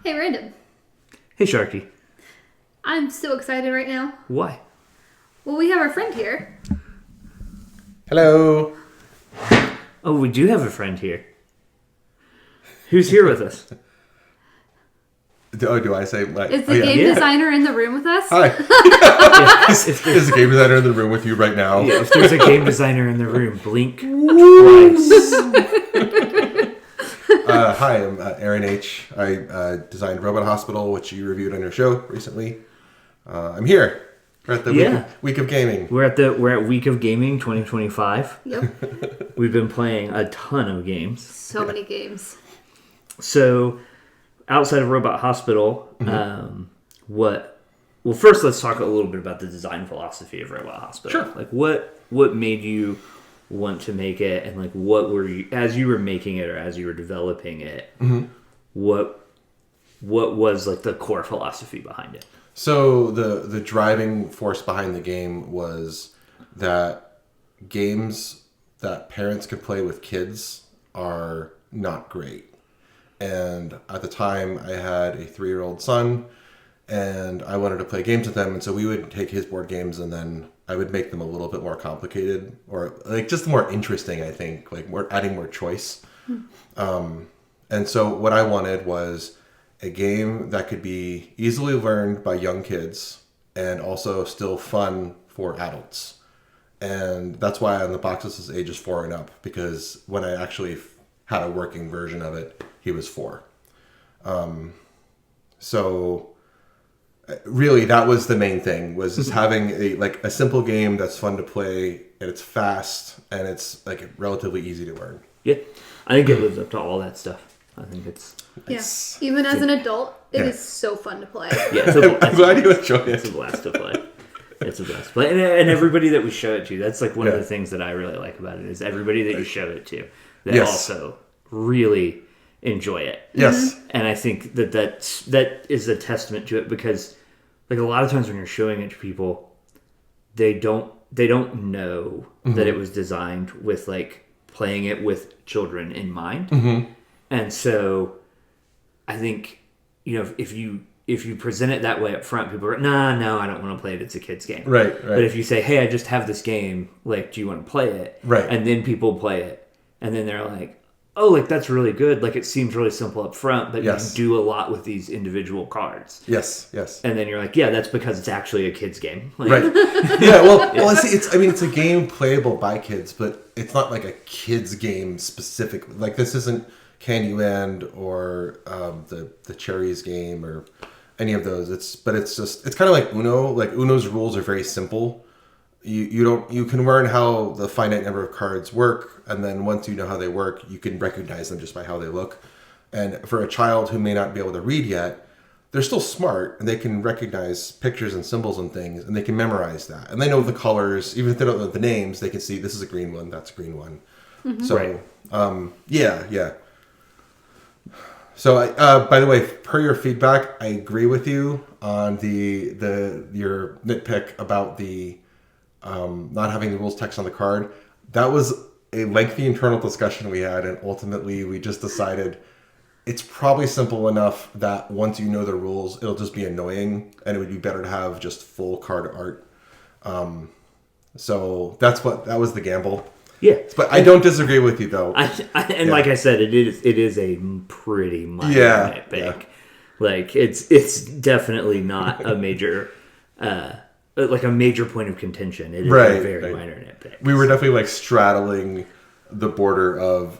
Hey, Random. Hey, Sharkie. I'm so excited right now. Why? Well, we have our friend here. Hello. Oh, we do have a friend here. Who's here with us? Do I say like? Is the game designer in the room with us? Hi. If Is the game designer in the room with you right now? Yeah, if there's a game designer in the room, blink twice. Hi, I'm Aaron H. I designed Robot Hospital, which you reviewed on your show recently. I'm here. We're at the week of gaming. We're at Week of Gaming 2025. Yep. We've been playing a ton of games. So many games. So, outside of Robot Hospital, Well, first let's talk a little bit about the design philosophy of Robot Hospital. Sure. Like, what made you want to make it, and like, what were you, as you were making it or as you were developing it, what was like the core philosophy behind it? So the driving force behind the game was that games that parents could play with kids are not great. And at the time, I had a 3-year-old son, and I wanted to play games with him. And so we would take his board games, and then I would make them a little bit more complicated, or like just more interesting. I think like adding more choice. And so what I wanted was a game that could be easily learned by young kids and also still fun for adults. And that's why on the box it says ages 4 and up, because when I actually had a working version of it, he was 4. So really that was the main thing, was just having a simple game that's fun to play, and it's fast, and it's like relatively easy to learn. Yeah, I think it lives up to all that stuff. I think it's Yes. Yeah. Even as an adult, it is so fun to play. yeah. I'm glad you enjoy it. It's a blast to play. It's a blast to play, and everybody that we show it to, that's like one of the things that I really like about it, is everybody that you show it to, they also really enjoy it. Yes. And I think that is a testament to it, because like a lot of times when you're showing it to people, they don't know that it was designed with like playing it with children in mind. And so I think, if you present it that way up front, people are no, I don't want to play it. It's a kid's game. Right. But if you say, hey, I just have this game, like, do you want to play it? Right. And then people play it, and then they're like, oh, like, that's really good. Like, it seems really simple up front, but you can do a lot with these individual cards. Yes. And then you're like, yeah, that's because it's actually a kid's game. Like, Right. Yeah. Well, it's a game playable by kids, but it's not like a kid's game specifically. Like, this isn't Candyland or the Cherries game or any of those. It's kind of like Uno. Like, Uno's rules are very simple. You can learn how the finite number of cards work, and then once you know how they work, you can recognize them just by how they look. And for a child who may not be able to read yet, they're still smart, and they can recognize pictures and symbols and things, and they can memorize that. And they know the colors, even if they don't know the names, they can see this is a green one, that's a green one. So, yeah. So, by the way, per your feedback, I agree with you on your nitpick about the not having the rules text on the card. That was a lengthy internal discussion we had, and ultimately we just decided it's probably simple enough that once you know the rules, it'll just be annoying, and it would be better to have just full card art. So that was the gamble. Yeah, but I don't disagree with you though. Like I said, it is a pretty minor nitpick. Yeah. Like it's definitely not a major like a major point of contention. It is a very minor nitpick. We were definitely like straddling the border of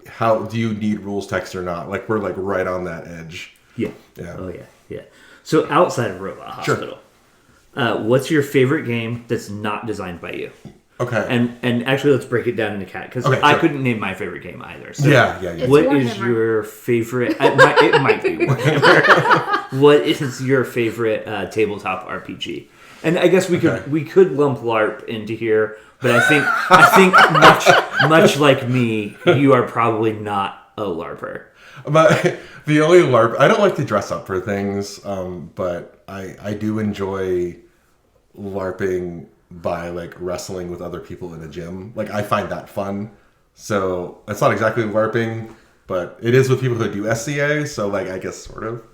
how do you need rules text or not? Like, we're like right on that edge. Yeah. Oh yeah. So outside of Robot Hospital, what's your favorite game that's not designed by you? Okay. And actually, let's break it down into cat, because I couldn't name my favorite game either. So yeah. What is your favorite? It might be Warhammer. What is your favorite tabletop RPG? And I guess we could lump LARP into here, but I think much like me, you are probably not a LARPer. But the only LARP, I don't like to dress up for things, but I do enjoy LARPing by like wrestling with other people in a gym. Like, I find that fun. So it's not exactly LARPing, but it is with people who do SCA, so like I guess sort of.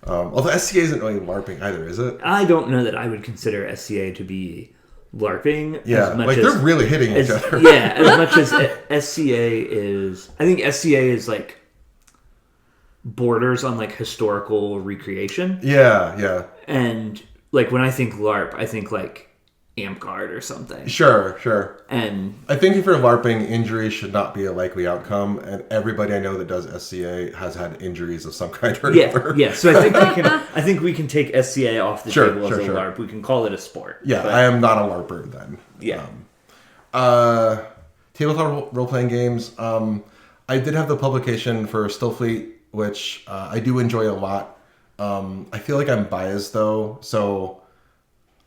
Although SCA isn't really LARPing either, is it? I don't know that I would consider SCA to be LARPing. Yeah, as much like as, they're really hitting each other. Yeah, as much as SCA is... I think SCA is like borders on like historical recreation. Yeah. And like when I think LARP, I think like Amp-Guard or something. Sure. And I think if you're LARPing, injuries should not be a likely outcome, and everybody I know that does SCA has had injuries of some kind or another. Yeah. So I think we can take SCA off the table as a LARP. We can call it a sport. Yeah, but I am not a LARPer then. Yeah. Tabletop role-playing games. I did have the publication for Stillfleet, which I do enjoy a lot. I feel like I'm biased though, so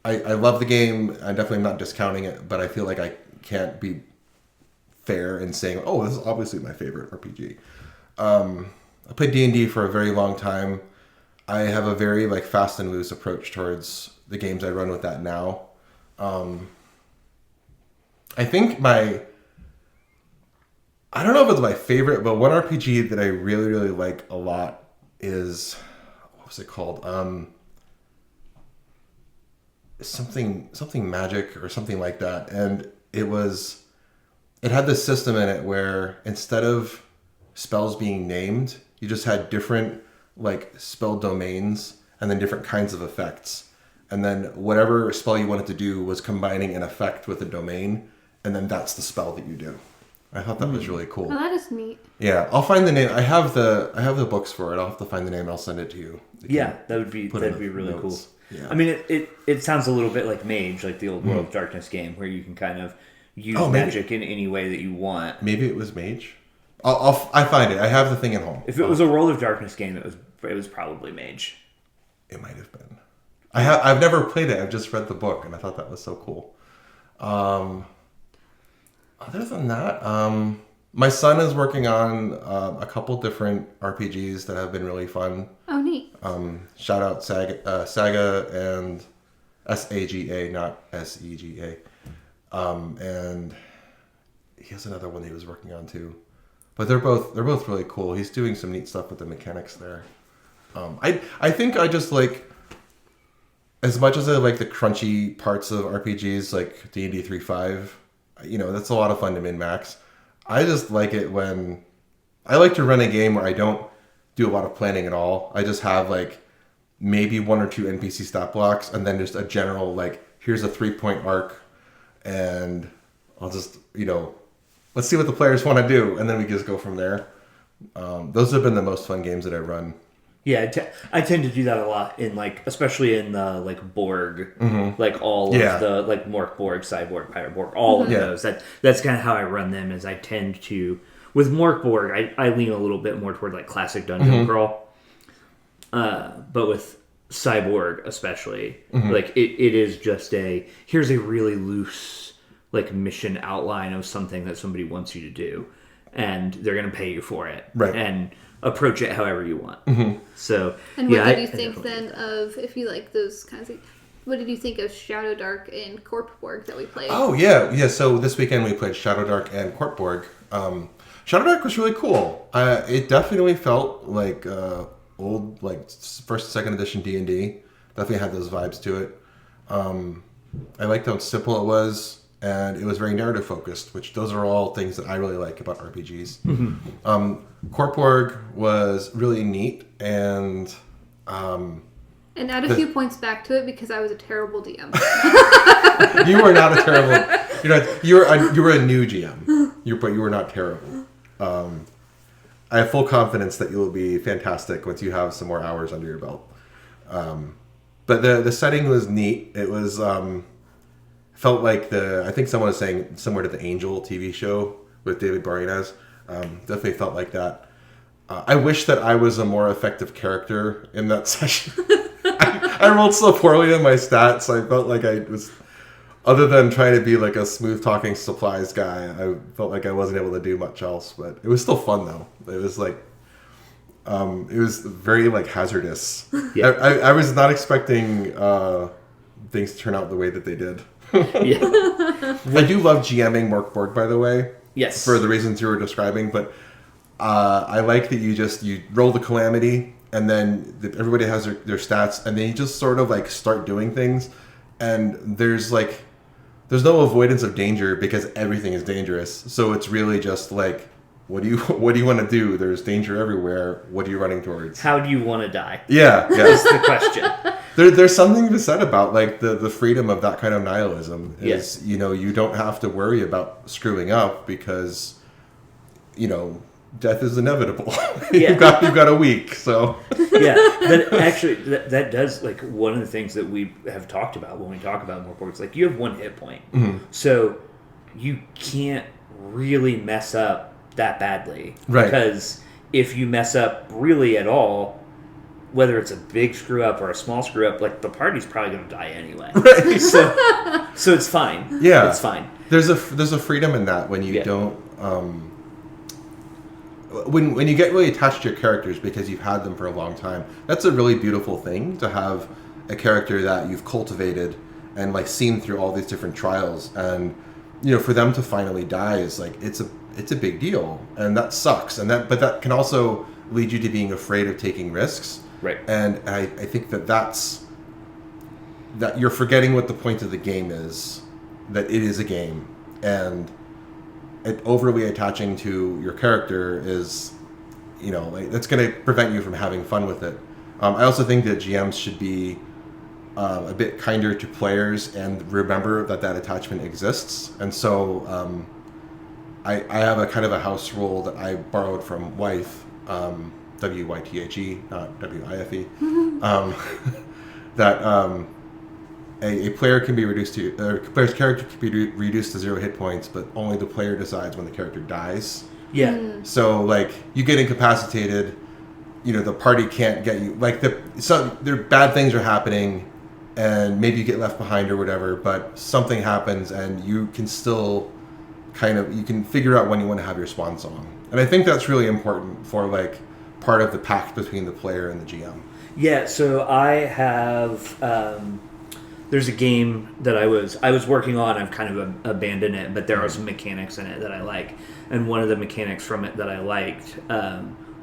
I love the game. I definitely am not discounting it, but I feel like I can't be fair in saying, oh, this is obviously my favorite RPG. I played D&D for a very long time. I have a very like fast and loose approach towards the games I run with that now. I think I don't know if it's my favorite, but one RPG that I really, really like a lot is, what was it called? Something magic or something like that. And it had this system in it where instead of spells being named, you just had different like spell domains and then different kinds of effects. And then whatever spell you wanted to do was combining an effect with a domain, and then that's the spell that you do. I thought that was really cool. Oh, that is neat. Yeah, I'll find the name. I have the books for it. I'll have to find the name and I'll send it to you. Yeah, that'd be really notes. cool. Yeah. I mean, it sounds a little bit like Mage, like the old World of Darkness game, where you can kind of use magic in any way that you want. Maybe it was Mage. I find it. I have the thing at home. If it was a World of Darkness game, it was probably Mage. It might have been. I've never played it. I've just read the book, and I thought that was so cool. Other than that, my son is working on a couple different RPGs that have been really fun. Oh, neat. Shout out Saga and SAGA, not SEGA. And he has another one he was working on too. But they're both really cool. He's doing some neat stuff with the mechanics there. I think I just like, as much as I like the crunchy parts of RPGs like D&D 3.5, that's a lot of fun to min-max. I just like it when I like to run a game where I don't do a lot of planning at all. I just have like maybe one or two NPC stat blocks and then just a general like, here's a 3-point arc, and I'll just, let's see what the players want to do, and then we just go from there. Those have been the most fun games that I run. Yeah, I tend to do that a lot in like, especially in the like Borg, like all of the like Mork Borg, Cyborg, Pirate Borg, all of those. That's kind of how I run them. Is I tend to, with Mork Borg, I lean a little bit more toward like classic dungeon crawl, but with Cyborg especially, like it is just here's a really loose like mission outline of something that somebody wants you to do, and they're gonna pay you for it, right? And approach it however you want. So, and what did you think then of, if you like those kinds of, what did you think of Shadow Dark and Corpborg that we played? Oh yeah. So this weekend we played Shadow Dark and Corpborg. Shadow Dark was really cool. It definitely felt like old, like first, second edition D&D. Definitely had those vibes to it. I liked how simple it was. And it was very narrative focused, which those are all things that I really like about RPGs. Corpborg was really neat, and add a few points back to it because I was a terrible DM. You were not a terrible. You were a new GM. But you were not terrible. I have full confidence that you will be fantastic once you have some more hours under your belt. But the setting was neat. It was. Felt like I think someone was saying similar to the Angel TV show with David Boreanaz. Definitely felt like that. I wish that I was a more effective character in that session. I rolled so poorly on my stats. I felt like I was, other than trying to be like a smooth talking supplies guy, I felt like I wasn't able to do much else. But it was still fun though. It was like, it was very like hazardous. Yeah. I was not expecting things to turn out the way that they did. I do love GMing Mork Borg, by the way. Yes. For the reasons you were describing, but I like that you roll the calamity, and then everybody has their stats, and then you just sort of like start doing things, and there's no avoidance of danger because everything is dangerous. So it's really just like, what do you want to do? There's danger everywhere. What are you running towards? How do you want to die? Yeah. That's the question. There's something to be said about like the freedom of that kind of nihilism. Is you don't have to worry about screwing up because death is inevitable. Yeah. you've got a week, so Yeah, that does, like, one of the things that we have talked about when we talk about more boards, like, you have one hit point, so you can't really mess up that badly, right? Because if you mess up really at all, whether it's a big screw up or a small screw up, like, the party's probably going to die anyway, right? So it's fine. Yeah, it's fine. There's a freedom in that when you don't. When you get really attached to your characters because you've had them for a long time, that's a really beautiful thing, to have a character that you've cultivated and like seen through all these different trials, and for them to finally die is like it's a big deal, and that sucks, but that can also lead you to being afraid of taking risks, right? And I think that you're forgetting what the point of the game is, that it is a game, and overly attaching to your character is, that's going to prevent you from having fun with it. I also think that GMs should be a bit kinder to players and remember that attachment exists. And so I have a kind of a house rule that I borrowed from Wife, WYTHE, not WIFE, that a player can be reduced to, a player's character can be reduced to 0 hit points, but only the player decides when the character dies. Yeah. So, like, you get incapacitated, the party can't get you. Like, there bad things are happening, and maybe you get left behind or whatever, but something happens, and you can still you can figure out when you want to have your swan song. And I think that's really important for, like, part of the pact between the player and the GM. Yeah, so I have... there's a game that I was working on. I've kind of abandoned it, but there are some mechanics in it that I like. And one of the mechanics from it that I liked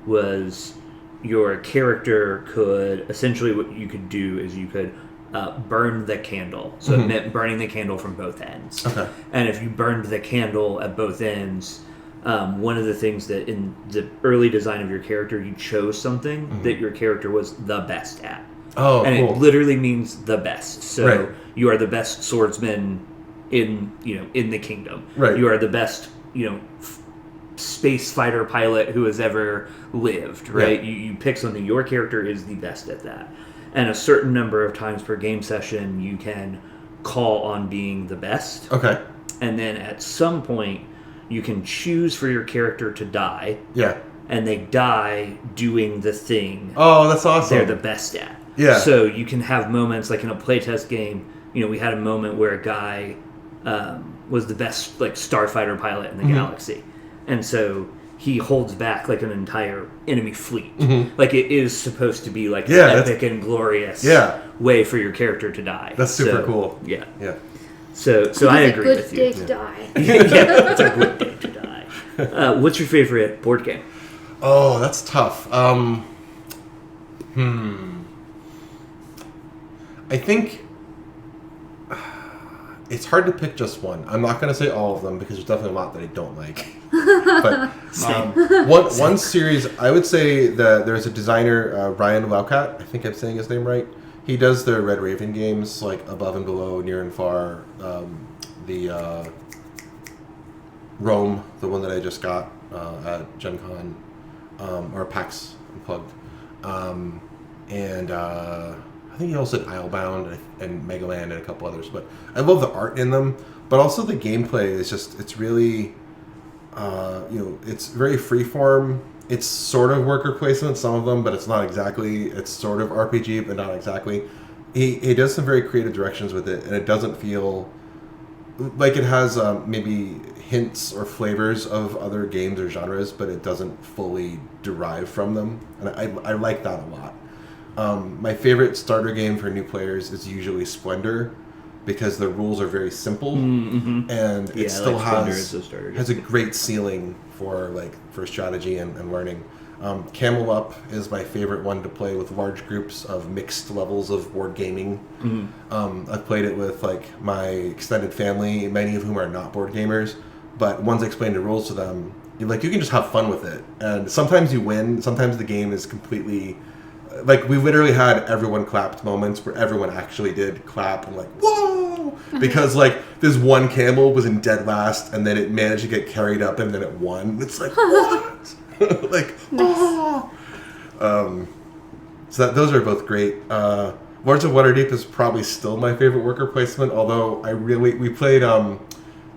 was your character could, essentially what you could do is you could burn the candle. So it meant burning the candle from both ends. Okay. And if you burned the candle at both ends, one of the things that in the early design of your character, you chose something that your character was the best at. Oh, and cool. It literally means the best. So right. You are the best swordsman in the kingdom. Right. You are the best space fighter pilot who has ever lived. Right. Yeah. You pick something. Your character is the best at that. And a certain number of times per game session, you can call on being the best. Okay. And then at some point, you can choose for your character to die. Yeah. And they die doing the thing. Oh, that's awesome. They're the best at. Yeah. So you can have moments like in a playtest game. We had a moment where a guy was the best like starfighter pilot in the galaxy, and so he holds back like an entire enemy fleet. Like it is supposed to be like an epic and glorious way for your character to die. That's super cool. Yeah. Yeah. So I agree with you. It's a good day to die. Yeah, it's a good day to die. What's your favorite board game? Oh, that's tough. I think it's hard to pick just one. I'm not going to say all of them because there's definitely a lot that I don't like. But one series, I would say that there's a designer, Ryan Laukat, I think I'm saying his name right. He does the Red Raven games, like Above and Below, Near and Far, the Rome, the one that I just got at Gen Con, or PAX Unplugged. And I think he also did Islebound and Megaland and a couple others. But I love the art in them, but also the gameplay is just, it's really, it's very freeform. It's sort of worker placement, some of them, but it's not exactly. It's sort of RPG, but not exactly. He does some very creative directions with it, and it doesn't feel like it has maybe hints or flavors of other games or genres, but it doesn't fully derive from them. And I like that a lot. My favorite starter game for new players is usually Splendor, because the rules are very simple, and it still has a great ceiling for strategy and learning. Camel Up is my favorite one to play with large groups of mixed levels of board gaming. I've played it with my extended family, many of whom are not board gamers, but once I explain the rules to them, you can just have fun with it. And sometimes you win, sometimes the game is completely... we literally had everyone clapped moments where everyone actually did clap and whoa! Because this one camel was in dead last and then it managed to get carried up and then it won. It's what? Oh! So those are both great. Lords of Waterdeep is probably still my favorite worker placement, although we played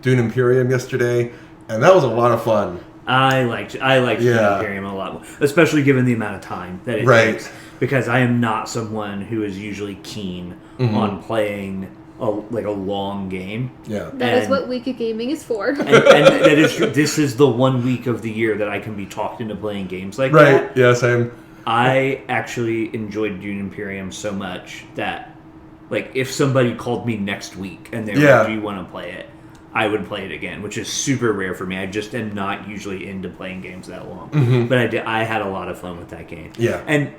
Dune Imperium yesterday, and that was a lot of fun. I liked Dune Imperium a lot more, especially given the amount of time that it takes. Because I am not someone who is usually keen on playing a long game. Yeah, that is what Week of Gaming is for. and that is true. This is the 1 week of the year that I can be talked into playing games like that. Right. Yeah, same. I actually enjoyed Dune Imperium so much that, if somebody called me next week and they were like, "Do you want to play it?" I would play it again, which is super rare for me. I just am not usually into playing games that long. But I had a lot of fun with that game. Yeah, and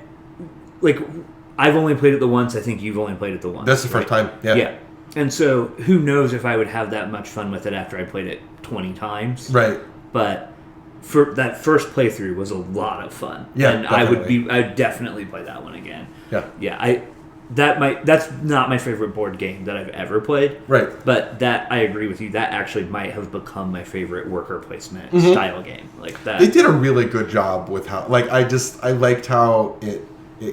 I've only played it the once. I think you've only played it the once. That's the first time. Yeah. Yeah. And so who knows if I would have that much fun with it after I played it 20 times. Right. But for that first playthrough was a lot of fun. Yeah. And definitely. I would definitely play that one again. Yeah. Yeah. That's not my favorite board game that I've ever played. Right. But I agree with you. That actually might have become my favorite worker placement style game. That. They did a really good job with how I liked how it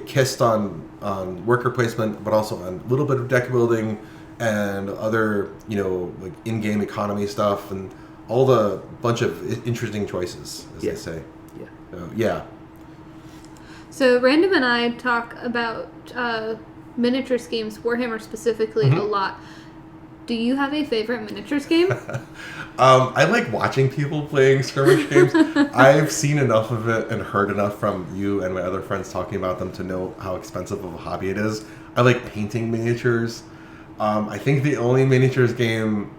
kissed on worker placement, but also on a little bit of deck building and other, in-game economy stuff and all the bunch of interesting choices, as they say. Yeah. So Random and I talk about miniatures games, Warhammer specifically, a lot. Do you have a favorite miniatures game? I like watching people playing skirmish games. I've seen enough of it and heard enough from you and my other friends talking about them to know how expensive of a hobby it is. I like painting miniatures. I think the only miniatures game,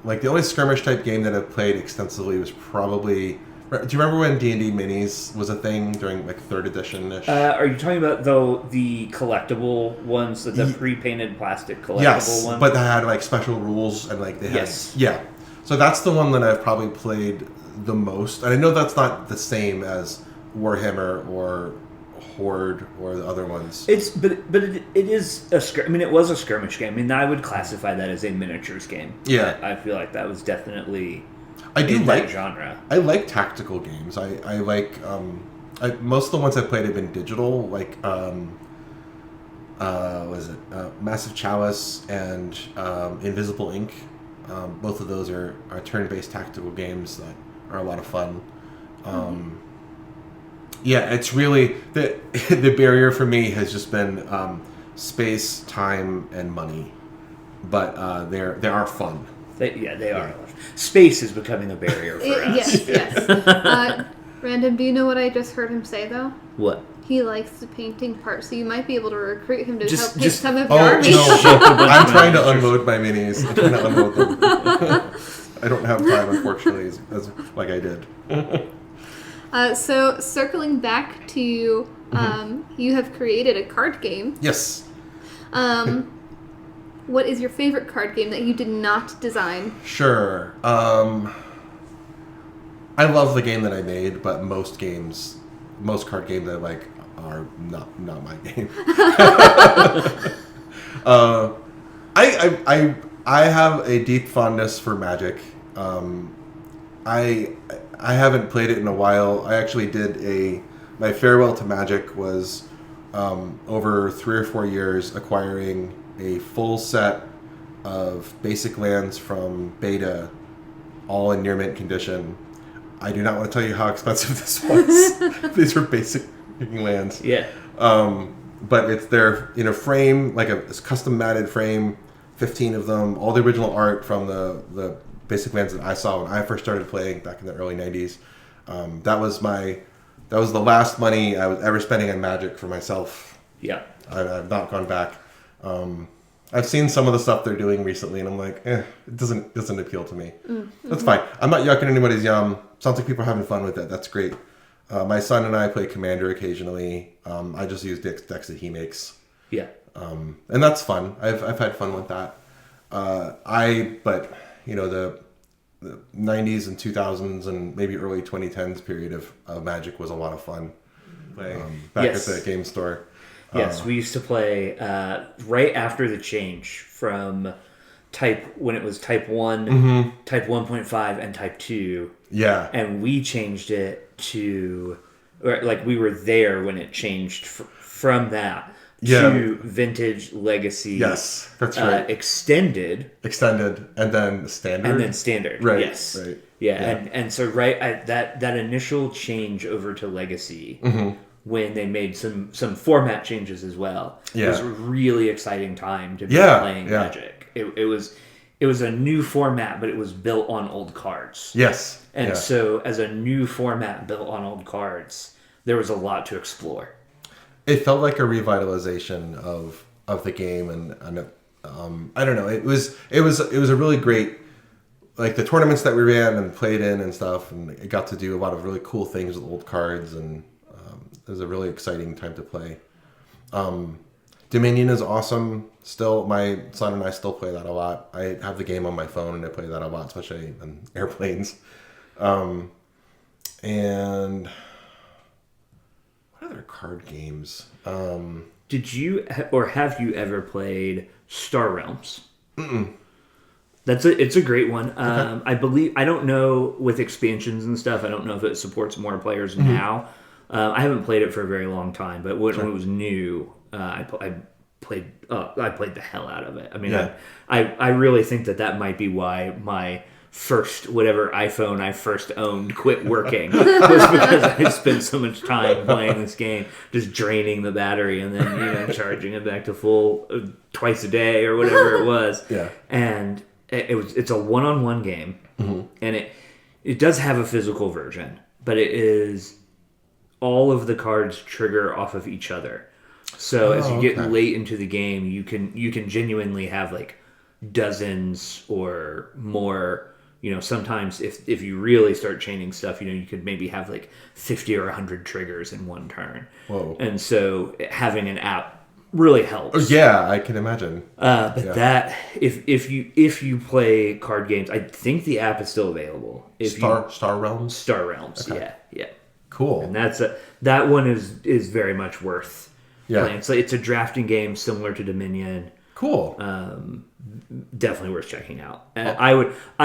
the only skirmish type game that I've played extensively was probably... Do you remember when D&D Minis was a thing during 3rd edition-ish? Are you talking about the collectible ones, the pre-painted plastic collectible yes, ones? But they had special rules and they had... Yes. Yeah. So that's the one that I've probably played the most. And I know that's not the same as Warhammer or Horde or the other ones. It is it was a skirmish game. I mean, I would classify that as a miniatures game. Yeah. I feel like that was definitely that genre. I like tactical games. I like most of the ones I've played have been digital, Massive Chalice and Invisible Ink. Both of those are turn-based tactical games that are a lot of fun. Yeah, it's really the barrier for me has just been space, time, and money, but they are fun. They are. Space is becoming a barrier for us. Yes. Random, do you know what I just heard him say though? What? He likes the painting part, so you might be able to recruit him to help paint just- some of your army. No, I'm trying to unload my minis. I'm trying to unload them. I don't have time, unfortunately, as like I did. So circling back to you have created a card game. Yes. What is your favorite card game that you did not design? Sure. I love the game that I made, but most card games I like are not my game. I have a deep fondness for Magic. I haven't played it in a while. I actually did my farewell to Magic was over 3 or 4 years acquiring a full set of basic lands from Beta, all in near mint condition. I do not want to tell you how expensive this was. These were basic lands. Yeah. But they're in a frame, like a custom matted frame, 15 of them, all the original art from the basic lands that I saw when I first started playing back in the early 90s. That was the last money I was ever spending on Magic for myself. Yeah. I've not gone back. I've seen some of the stuff they're doing recently, and I'm like, it doesn't appeal to me. That's fine. I'm not yucking anybody's yum. Sounds like people are having fun with it. That's great. My son and I play Commander occasionally. I just use decks that he makes. Yeah. And that's fun. I've had fun with that. But the 90s and 2000s and maybe early 2010s period of Magic was a lot of fun. Back at the game store. Yes, we used to play right after the change from when it was Type 1, Type 1.5, and Type 2. Yeah. And we changed it to, we were there when it changed from that to Vintage, Legacy. Yes, that's right. Extended, and then Standard. Right. Yes. Right. Yeah. And so that initial change over to Legacy, when they made some format changes as well, it was a really exciting time to be playing Magic. It was a new format, but it was built on old cards. Yes. And so as a new format built on old cards, there was a lot to explore. It felt like a revitalization of the game, and I don't know. It was a really great, like, the tournaments that we ran and played in and stuff, and it got to do a lot of really cool things with old cards, and it was a really exciting time to play. Dominion is awesome. Still, my son and I still play that a lot. I have the game on my phone and I play that a lot, especially on airplanes. And what other card games? Did you or have you ever played Star Realms? Mm-mm. It's a great one. Okay. I don't know with expansions and stuff. I don't know if it supports more players now. I haven't played it for a very long time, but when it was new, I played the hell out of it. I mean, I really think that might be why my first whatever iPhone I first owned quit working, was because I spent so much time playing this game, just draining the battery and then charging it back to full twice a day or whatever it was. Yeah, and it's a one-on-one game, and it does have a physical version, but it is all of the cards trigger off of each other. So as you get late into the game, you can genuinely have like dozens or more. Sometimes if you really start chaining stuff, you could maybe have like 50 or 100 triggers in one turn. Whoa! And so having an app really helps. Oh, yeah, I can imagine. That if you play card games, I think the app is still available. Star Realms. Star Realms. Okay. Yeah. Cool. And that one is very much worth playing. So it's a drafting game similar to Dominion. Cool. Definitely worth checking out. And I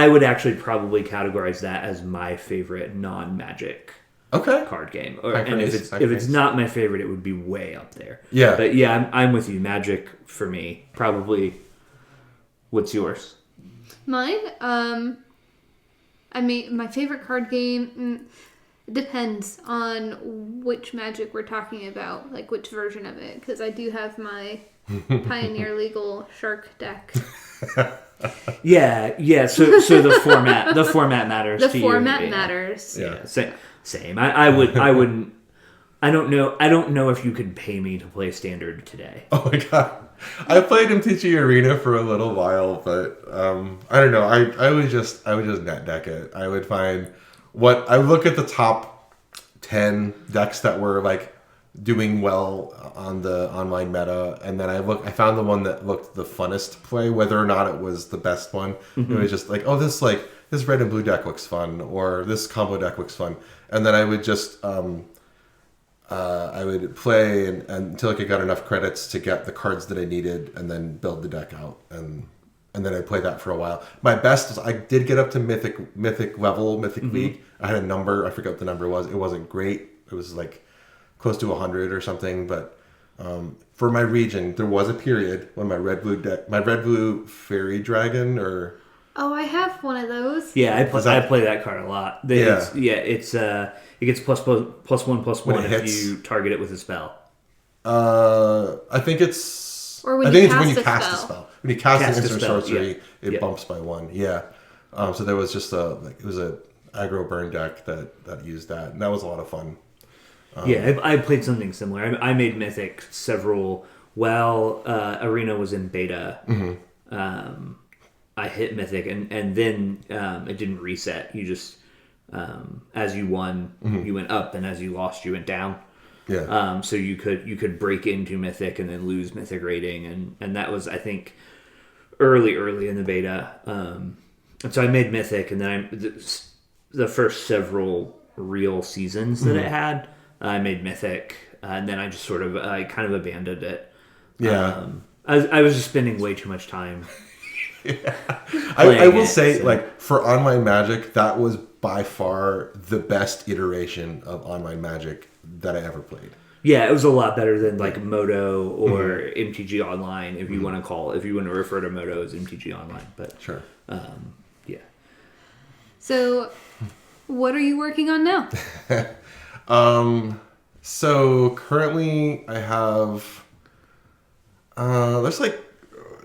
would actually probably categorize that as my favorite non-Magic card game. And if it's not my favorite, it would be way up there. Yeah. But yeah, I'm with you. Magic for me, probably. What's yours? Mine? My favorite card game. It depends on which Magic we're talking about, like which version of it, because I do have my Pioneer Legal Shark deck. Yeah. So the format matters. The to format you. matters. Yeah. Same. I wouldn't. I don't know if you could pay me to play Standard today. Oh my god. I played MTG Arena for a little while, but I don't know. I would just net deck it. I would find I would look at the top 10 decks that were like doing well on the online meta, and then I found the one that looked the funnest to play, whether or not it was the best one. It was just like, this red and blue deck looks fun, or this combo deck looks fun, and then I would just I would play until I got enough credits to get the cards that I needed, and then build the deck out, and then I played that for a while. My best was I did get up to Mythic League. I had a number. I forgot what the number was. It wasn't great. It was like close to 100 or something. But for my region, there was a period when my red blue fairy dragon Oh, I have one of those. Yeah, I play that card a lot. It gets +1/+1 if you target it with a spell. I think it's. Or when you cast a spell. When you cast an instant sorcery, it bumps by 1. Yeah. So there was just it was a aggro burn deck that used that, and that was a lot of fun. I played something similar. I made Mythic several while Arena was in beta, I hit Mythic, and then it didn't reset. You just, as you won, you went up, and as you lost, you went down. Yeah. So you could break into Mythic and then lose Mythic rating, and that was, I think, early in the beta. And so I made Mythic, and then the first several real seasons that it had, I made Mythic, and then I just I kind of abandoned it. Yeah. I was just spending way too much time. I will say, like, for Online Magic, that was by far the best iteration of Online Magic that I ever played. Yeah, it was a lot better than like Moto or MTG Online, if you want to refer to Moto as MTG Online. But sure. Yeah. So, what are you working on now? So currently I have there's like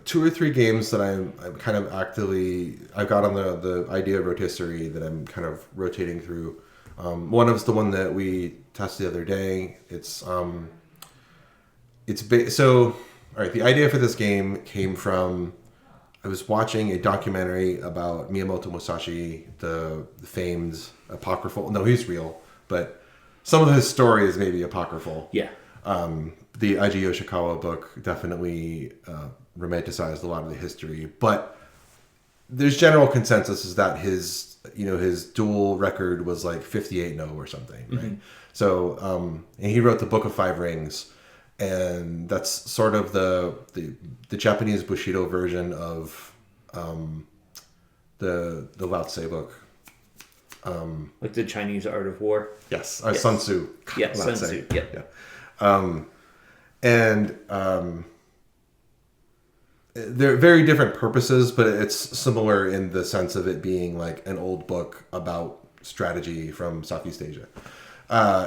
2 or 3 games that I'm kind of I've got on the idea rotisserie that I'm kind of rotating through. One of the one that we tested the other day. So all right. The idea for this game came from, I was watching a documentary about Miyamoto Musashi, the famed apocryphal. No, he's real, but some of his story is maybe apocryphal. Yeah. The Eiji Yoshikawa book definitely romanticized a lot of the history, but there's general consensus is that his duel record was like 58-0 or something, right? So, and he wrote the Book of Five Rings, and that's sort of the Japanese Bushido version of the Lao Tse book. Like the Chinese Art of War. Yes, Sun Tzu. Yeah, Sun Tzu. Yeah. They're very different purposes, but it's similar in the sense of it being like an old book about strategy from Southeast Asia.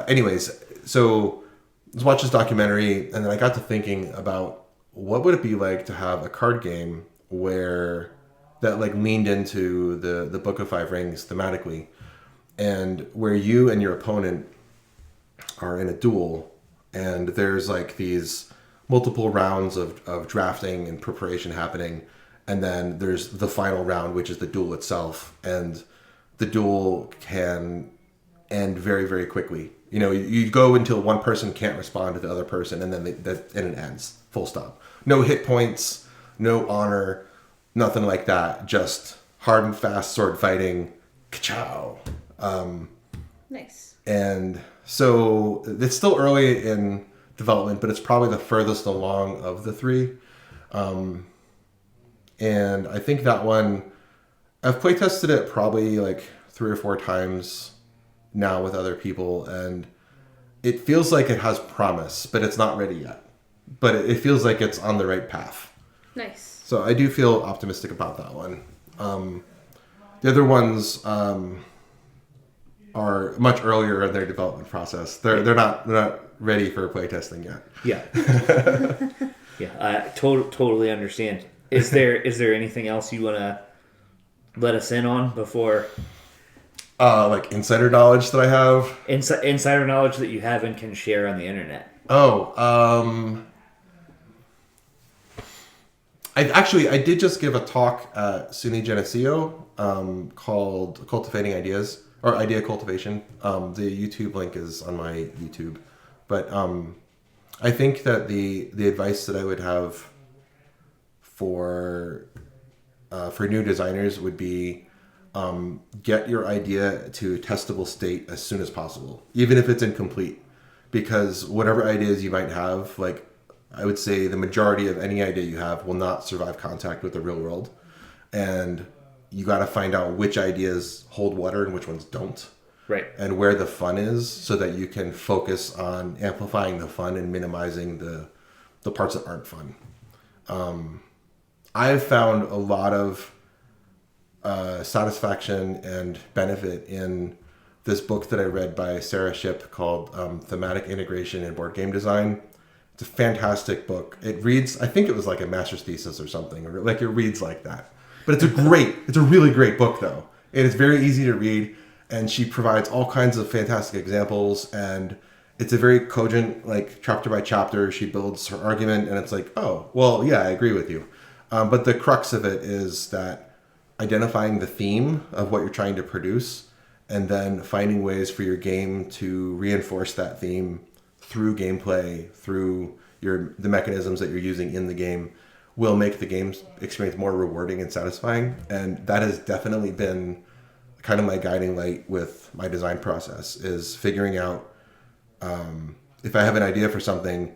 Anyways, so let's watch this documentary, and then I got to thinking about what would it be like to have a card game that like leaned into the Book of Five Rings thematically, and where you and your opponent are in a duel, and there's like these multiple rounds of drafting and preparation happening, and then there's the final round, which is the duel itself, and the duel can end very, very quickly. You go until one person can't respond to the other person, and then it ends. Full stop. No hit points, no honor, nothing like that. Just hard and fast sword fighting. Ka-chow. Nice. And so it's still early in development, but it's probably the furthest along of the 3. And I think that one, I've play tested it probably like 3 or 4 times now with other people, and it feels like it has promise, but it's not ready yet. But it feels like it's on the right path. Nice. So I do feel optimistic about that one. The other ones are much earlier in their development process. They're not ready for playtesting yet. Yeah. Yeah, I totally understand. Is there anything else you want to let us in on before? Like insider knowledge that I have? Insider knowledge that you have and can share on the internet. I did just give a talk at SUNY Geneseo called Cultivating Ideas, or Idea Cultivation. The YouTube link is on my YouTube. But I think that the advice that I would have for new designers would be get your idea to testable state as soon as possible, even if it's incomplete. Because whatever ideas you might have, like I would say the majority of any idea you have will not survive contact with the real world. And you got to find out which ideas hold water and which ones don't. Right. And where the fun is, so that you can focus on amplifying the fun and minimizing the parts that aren't fun. I've found a lot of satisfaction and benefit in this book that I read by Sarah Shipp called Thematic Integration in Board Game Design. It's a fantastic book. It reads, I think it was like a master's thesis or something, or like it reads like that. But it's a really great book though. And it's very easy to read. And she provides all kinds of fantastic examples, and it's a very cogent, like chapter by chapter, she builds her argument, and it's like, oh, well, yeah, I agree with you. But the crux of it is that identifying the theme of what you're trying to produce, and then finding ways for your game to reinforce that theme through gameplay, through the mechanisms that you're using in the game, will make the game experience more rewarding and satisfying. And that has definitely been kind of my guiding light with my design process, is figuring out, if I have an idea for something,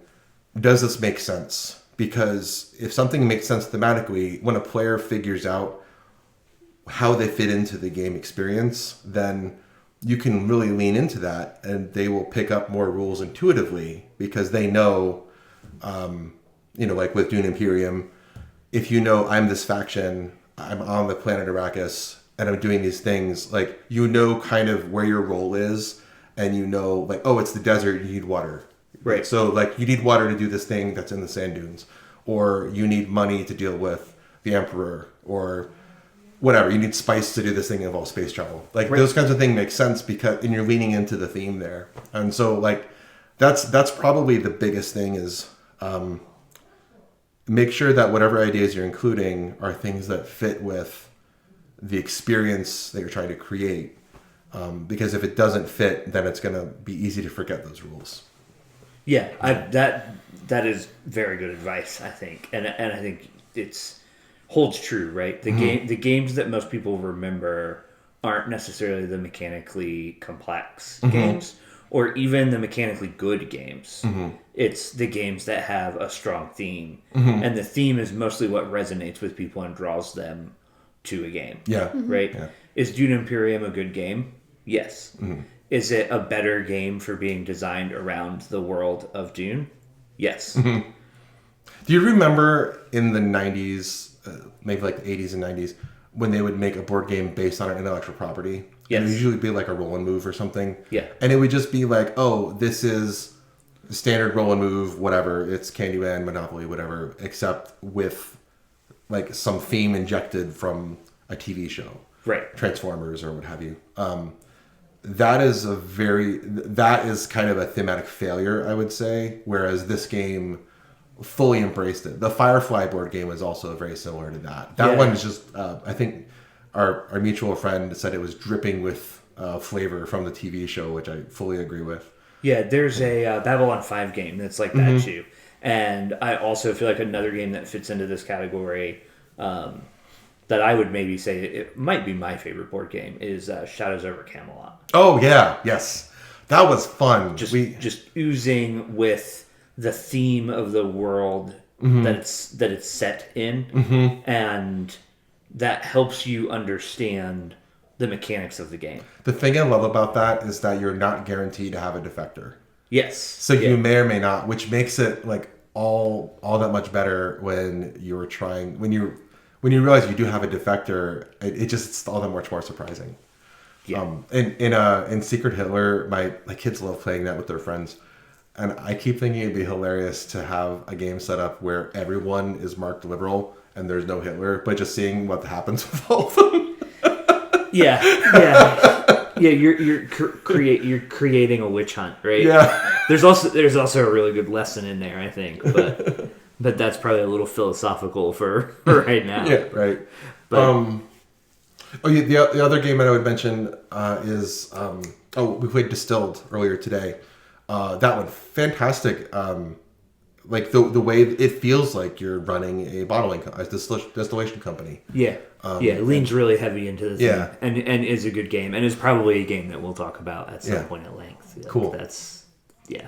does this make sense? Because if something makes sense thematically, when a player figures out how they fit into the game experience, then you can really lean into that, and they will pick up more rules intuitively because they know, like with Dune Imperium, if you know I'm this faction, I'm on the planet Arrakis, and I'm doing these things, like, you know kind of where your role is, and you know, like, oh, it's the desert, you need water. Right. So, like, you need water to do this thing that's in the sand dunes, or you need money to deal with the Emperor, or whatever. You need spice to do this thing that involves space travel. Like, those kinds of things make sense and you're leaning into the theme there. And so, like, that's probably the biggest thing is make sure that whatever ideas you're including are things that fit with the experience that you're trying to create. Because if it doesn't fit, then it's going to be easy to forget those rules. Yeah, that is very good advice, I think, and I think it's holds true, right? The games that most people remember aren't necessarily the mechanically complex games, or even the mechanically good games. It's the games that have a strong theme, and the theme is mostly what resonates with people and draws them to a game. Yeah, right. Yeah. Is Dune Imperium a good game? Yes. Is it a better game for being designed around the world of Dune? Yes. Do you remember in the 90s, maybe like the 80s and 90s, when they would make a board game based on an intellectual property? Yes. And it would usually be like a roll and move or something. Yeah. And it would just be like, oh, this is standard roll and move, whatever. It's Candyman, Monopoly, whatever, except with like some theme injected from a TV show. Right. Transformers or what have you. That is kind of a thematic failure, I would say. Whereas this game fully embraced it. The Firefly board game was also very similar to that. That one is just, I think our mutual friend said it was dripping with flavor from the TV show, which I fully agree with. Yeah, there's a Babylon 5 game that's like that too. And I also feel like another game that fits into this category that I would maybe say it might be my favorite board game is Shadows over Camelot. Oh, yeah. Yes. That was fun. Just oozing with the theme of the world that it's set in, and that helps you understand the mechanics of the game. The thing I love about that is that you're not guaranteed to have a defector. Yes. So you may or may not, which makes it like all that much better when you're trying, when you realize you do have a defector. It's all that much more surprising. Yeah. In Secret Hitler, my kids love playing that with their friends. And I keep thinking it'd be hilarious to have a game set up where everyone is marked liberal and there's no Hitler, but just seeing what happens with all of them. Yeah. You're creating a witch hunt, right? Yeah. There's also a really good lesson in there, I think, but that's probably a little philosophical for right now. Yeah, right. But, the other game that I would mention is we played Distilled earlier today. That one, fantastic. Like the way it feels like you're running a distillation company. Yeah. It leans really heavy into the thing. Yeah. And is a good game, and is probably a game that we'll talk about at some point at length. Like, cool.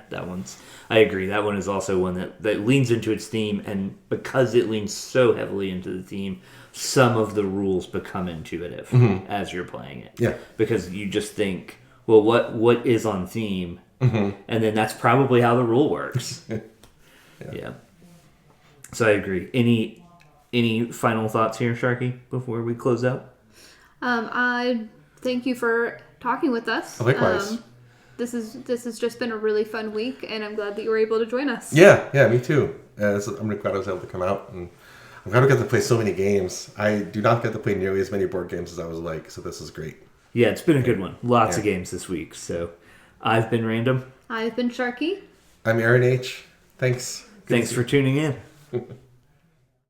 That one's, I agree. That one is also one that leans into its theme, and because it leans so heavily into the theme, some of the rules become intuitive as you're playing it. Yeah. Because you just think, well, what is on theme? And then that's probably how the rule works. Yeah. So I agree. Any final thoughts here, Sharkie, before we close out? I thank you for talking with us. Likewise. This has just been a really fun week, and I'm glad that you were able to join us. Yeah, me too. I'm glad I was able to come out, and I'm glad I got to play so many games. I do not get to play nearly as many board games as I was like, so this is great. Yeah, it's been a good one. Lots of games this week. So I've been Random. I've been Sharkie. I'm Aaron H. Thanks. Thanks for tuning in.